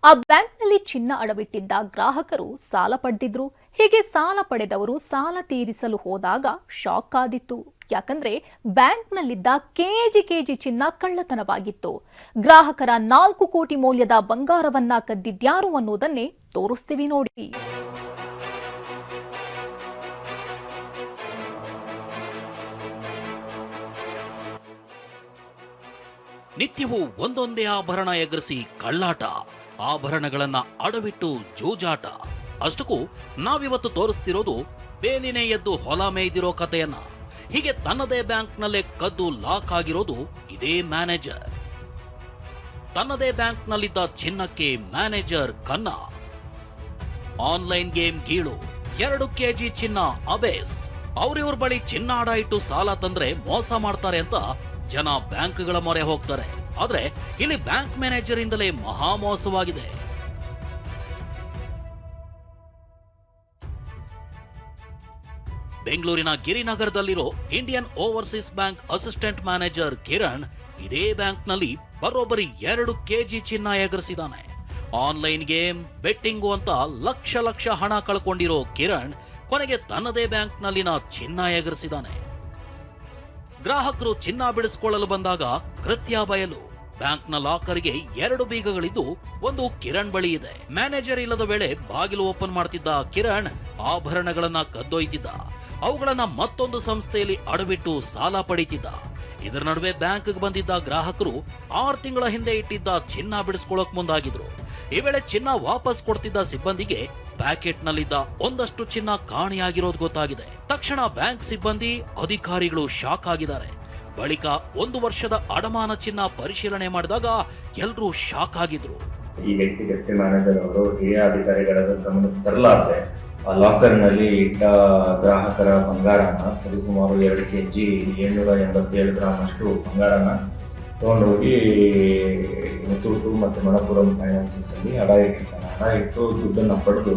ಆ ಬ್ಯಾಂಕ್ನಲ್ಲಿ ಚಿನ್ನ ಅಡವಿಟ್ಟಿದ್ದ ಗ್ರಾಹಕರು ಸಾಲ ಪಡೆದಿದ್ರು. ಹೀಗೆ ಸಾಲ ಪಡೆದವರು ಸಾಲ ತೀರಿಸಲು ಹೋದಾಗ ಶಾಕ್ ಆದಿತ್ತು. ಯಾಕಂದ್ರೆ ಬ್ಯಾಂಕ್ನಲ್ಲಿದ್ದ ಕೆಜಿ ಚಿನ್ನ ಕಳ್ಳತನವಾಗಿತ್ತು. ಗ್ರಾಹಕರ 4 ಕೋಟಿ ಮೌಲ್ಯದ ಬಂಗಾರವನ್ನ ಕದ್ದಿದ್ಯಾರು ಅನ್ನೋದನ್ನೇ ತೋರಿಸ್ತೀವಿ ನೋಡಿ. ನಿತ್ಯವೂ ಒಂದೊಂದೇ ಆಭರಣ ಎಗರಿಸಿ ಕಳ್ಳಾಟ, ಆಭರಣಗಳನ್ನ ಅಡವಿಟ್ಟು ಜೂಜಾಟ. ಅಷ್ಟಕ್ಕೂ ನಾವಿವತ್ತು ತೋರಿಸ್ತಿರೋದು ಬೇಲಿನೇ ಎದ್ದು ಹೊಲ ಮೇಯ್ದಿರೋ ಕಥೆಯನ್ನ. ಹೀಗೆ ತನ್ನದೇ ಬ್ಯಾಂಕ್ನಲ್ಲೇ ಕದ್ದು ಲಾಕ್ ಆಗಿರೋದು ಇದೇ ಮ್ಯಾನೇಜರ್. ತನ್ನದೇ ಬ್ಯಾಂಕ್ನಲ್ಲಿದ್ದ ಚಿನ್ನಕ್ಕೆ ಮ್ಯಾನೇಜರ್ ಕನ್ನ. ಆನ್ಲೈನ್ ಗೇಮ್ ಗೀಳು, 2 ಕೆಜಿ ಚಿನ್ನ ಅಬೇಸ್. ಅವ್ರಿವ್ರ ಬಳಿ ಚಿನ್ನ ಅಡ ಇಟ್ಟು ಸಾಲ ತಂದ್ರೆ ಮೋಸ ಮಾಡ್ತಾರೆ ಅಂತ ಜನ ಬ್ಯಾಂಕ್ಗಳ ಮೊರೆ ಹೋಗ್ತಾರೆ. ಆದ್ರೆ ಇಲ್ಲಿ ಬ್ಯಾಂಕ್ ಮ್ಯಾನೇಜರ್ ಇಂದಲೇ ಮಹಾ ಮೋಸವಾಗಿದೆ. ಬೆಂಗಳೂರಿನ ಗಿರಿನಗರದಲ್ಲಿರೋ Indian Overseas Bank assistant manager Kiran ಇದೇ ಬ್ಯಾಂಕ್ನಲ್ಲಿ ಬರೋಬ್ಬರಿ 2 ಕೆಜಿ ಚಿನ್ನ ಎಗರಿಸಿದಾನೆ. ಆನ್ಲೈನ್ ಗೇಮ್, ಬೆಟ್ಟಿಂಗು ಅಂತ ಲಕ್ಷ ಹಣ ಕಳ್ಕೊಂಡಿರೋ ಕಿರಣ್ ಕೊನೆಗೆ ತನ್ನದೇ ಬ್ಯಾಂಕ್ನಲ್ಲಿನ ಚಿನ್ನ ಎಗರಿಸಿದಾನೆ. ಗ್ರಾಹಕರು ಚಿನ್ನ ಬಿಡಿಸಿಕೊಳ್ಳಲು ಬಂದಾಗ ಕೃತ್ಯ ಬಯಲು. ಬ್ಯಾಂಕ್ನ ಲಾಕರ್ಗೆ 2 ಬೀಗಗಳಿದ್ದು ಒಂದು ಕಿರಣ್ ಬಳಿ ಇದೆ. ಮ್ಯಾನೇಜರ್ ಇಲ್ಲದ ವೇಳೆ ಬಾಗಿಲು ಓಪನ್ ಮಾಡ್ತಿದ್ದ ಕಿರಣ್ ಆಭರಣಗಳನ್ನ ಕದ್ದೊಯ್ತಿದ್ದ. ಅವುಗಳನ್ನ ಮತ್ತೊಂದು ಸಂಸ್ಥೆಯಲ್ಲಿ ಅಡವಿಟ್ಟು ಸಾಲ ಪಡೀತಿದ್ದ. ಇದರ ನಡುವೆ ಬ್ಯಾಂಕ್ಗೆ ಬಂದಿದ್ದ ಗ್ರಾಹಕರು 6 ತಿಂಗಳ ಹಿಂದೆ ಇಟ್ಟಿದ್ದ ಚಿನ್ನ ಬಿಡಿಸ್ಕೊಳ್ಳೋಕ್ ಮುಂದಾಗಿದ್ರು. ಈ ವೇಳೆ ಚಿನ್ನ ವಾಪಸ್ ಕೊಡ್ತಿದ್ದ ಸಿಬ್ಬಂದಿಗೆ ಪ್ಯಾಕೆಟ್ನಲ್ಲಿದ್ದ ಒಂದಷ್ಟು ಚಿನ್ನ ಕಾಣೆಯಾಗಿರೋದು ಗೊತ್ತಾಗಿದೆ. ತಕ್ಷಣ ಬ್ಯಾಂಕ್ ಸಿಬ್ಬಂದಿ, ಅಧಿಕಾರಿಗಳು ಶಾಕ್ ಆಗಿದ್ದಾರೆ. ಬಳಿಕ 1 ವರ್ಷದ ಅಡಮಾನ ಚಿನ್ನ ಪರಿಶೀಲನೆ ಮಾಡಿದಾಗ ಎಲ್ಲರೂ ಶಾಕ್ ಆಗಿದ್ರು. ಈ ವ್ಯಕ್ತಿ ಮ್ಯಾನೇಜರ್ ಅವರು ಹಿರಿಯ ಅಧಿಕಾರಿಗಳ ಗಮನಕ್ಕೆ ತರಲಾರದೆ ಲಾಕರ್ನಲ್ಲಿ ಇಟ್ಟ ಗ್ರಾಹಕರ ಬಂಗಾರನ ಸರಿಸುಮಾರು 2 ಕೆಜಿ 787 ಗ್ರಾಮ್ ಅಷ್ಟು ಬಂಗಾರನ ತಗೊಂಡೋಗಿ ಮುತ್ತೂಟು ಮತ್ತು ಮಣಪುರಂ ಫೈನಾನ್ಸಸ್ ಅಲ್ಲಿ ಅಡ ಇಟ್ಟಿರ್ತಾನೆ. ಅಡ ಇಟ್ಟು ದುಡ್ಡನ್ನು ಪಡೆದು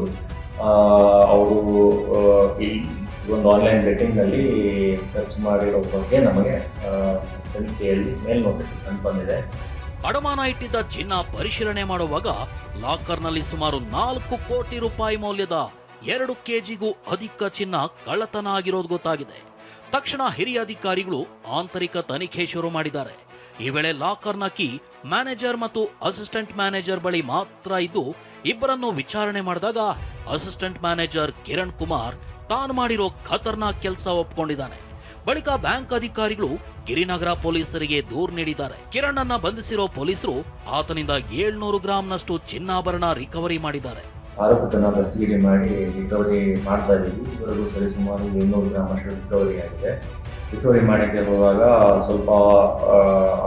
ಅವರು ಈ ಒಂದು ಆನ್ಲೈನ್ ಬೆಟ್ಟಿಂಗ್ನಲ್ಲಿ ಖರ್ಚು ಮಾಡಿರೋ ಬಗ್ಗೆ ನಮಗೆ ತನಿಖೆಯಲ್ಲಿ ಮೇಲ್ನೋಟಕ್ಕೆ ಕಂಡು ಬಂದಿದೆ. ಅಡಮಾನ ಇಟ್ಟಿದ್ದ ಚಿನ್ನ ಪರಿಶೀಲನೆ ಮಾಡುವಾಗ ಲಾಕರ್ನಲ್ಲಿ ಸುಮಾರು 4 ಕೋಟಿ ರೂಪಾಯಿ ಮೌಲ್ಯದ 2 ಕೆಜಿಗೂ ಅಧಿಕ ಚಿನ್ನ ಕಳ್ಳತನ ಆಗಿರೋದು ಗೊತ್ತಾಗಿದೆ. ತಕ್ಷಣ ಹಿರಿಯ ಅಧಿಕಾರಿಗಳು ಆಂತರಿಕ ತನಿಖೆ ಶುರು ಮಾಡಿದ್ದಾರೆ. ಈ ವೇಳೆ ಲಾಕರ್ನ ಕೀ ಮ್ಯಾನೇಜರ್ ಮತ್ತು ಅಸಿಸ್ಟೆಂಟ್ ಮ್ಯಾನೇಜರ್ ಬಳಿ ಮಾತ್ರ ಇದ್ದು, ಇಬ್ಬರನ್ನು ವಿಚಾರಣೆ ಮಾಡಿದಾಗ ಅಸಿಸ್ಟೆಂಟ್ ಮ್ಯಾನೇಜರ್ ಕಿರಣ್ ಕುಮಾರ್ ತಾನು ಮಾಡಿರೋ ಖತರ್ನಾಕ್ ಕೆಲಸ ಒಪ್ಕೊಂಡಿದ್ದಾನೆ. ಬಳಿಕ ಬ್ಯಾಂಕ್ ಅಧಿಕಾರಿಗಳು ಗಿರಿನಗರ ಪೊಲೀಸರಿಗೆ ದೂರು ನೀಡಿದ್ದಾರೆ. ಕಿರಣ್ ಅನ್ನ ಬಂಧಿಸಿರೋ ಪೊಲೀಸರು ಆತನಿಂದ 700 ಗ್ರಾಂನಷ್ಟು ಚಿನ್ನಾಭರಣ ರಿಕವರಿ ಮಾಡಿದ್ದಾರೆ. ಆರೋಪಿತನ ದಸ್ತಗಿರಿ ಮಾಡಿ ರಿಕವರಿ ಮಾಡ್ತಾ ಇದ್ದೀವಿ. ಇವರೆಗೂ ಸರಿಸುಮಾರು 200 ಗ್ರಾಮ್ ಅಷ್ಟು ರಿಕವರಿ ಆಗಿದೆ. ರಿಕವರಿ ಮಾಡಿಕೆ ಹೋದಾಗ ಸ್ವಲ್ಪ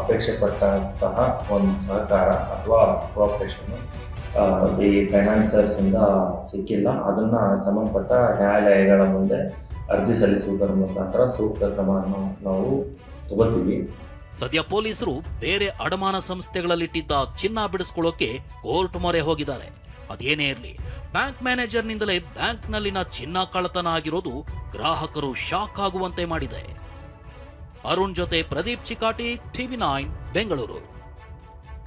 ಅಪೇಕ್ಷೆ ಪಟ್ಟಂತಹ ಒಂದು ಸಹಕಾರ ಅಥವಾ ಕೋಆಪರೇಷನ್ ಈ ಫೈನಾನ್ಸರ್ಸ್ ಇಂದ ಸಿಕ್ಕಿಲ್ಲ. ಅದನ್ನ ಸಂಬಂಧಪಟ್ಟ ನ್ಯಾಯಾಲಯಗಳ ಮುಂದೆ ಅರ್ಜಿ ಸಲ್ಲಿಸುವುದರ ಮುಖಾಂತರ ಸೂಕ್ತ ಕ್ರಮವನ್ನು ನಾವು ತಗೋತೀವಿ. ಸದ್ಯ ಪೊಲೀಸರು ಬೇರೆ ಅಡಮಾನ ಸಂಸ್ಥೆಗಳಲ್ಲಿಟ್ಟಿದ್ದ ಚಿನ್ನ ಬಿಡಿಸ್ಕೊಳ್ಳೋಕೆ ಕೋರ್ಟ್ ಮೊರೆ ಹೋಗಿದ್ದಾರೆ. ಅದೇನೇ ಇರಲಿ, ಬ್ಯಾಂಕ್ ಮ್ಯಾನೇಜರ್ನಿಂದಲೇ ಬ್ಯಾಂಕ್ನಲ್ಲಿನ ಚಿನ್ನ ಕಳ್ಳತನ ಆಗಿರೋದು ಗ್ರಾಹಕರು ಶಾಕ್ ಆಗುವಂತೆ ಮಾಡಿದೆ. ಅರುಣ್ ಜೊತೆ ಪ್ರದೀಪ್ ಚಿಕಾಟಿ, TV9 ಬೆಂಗಳೂರು.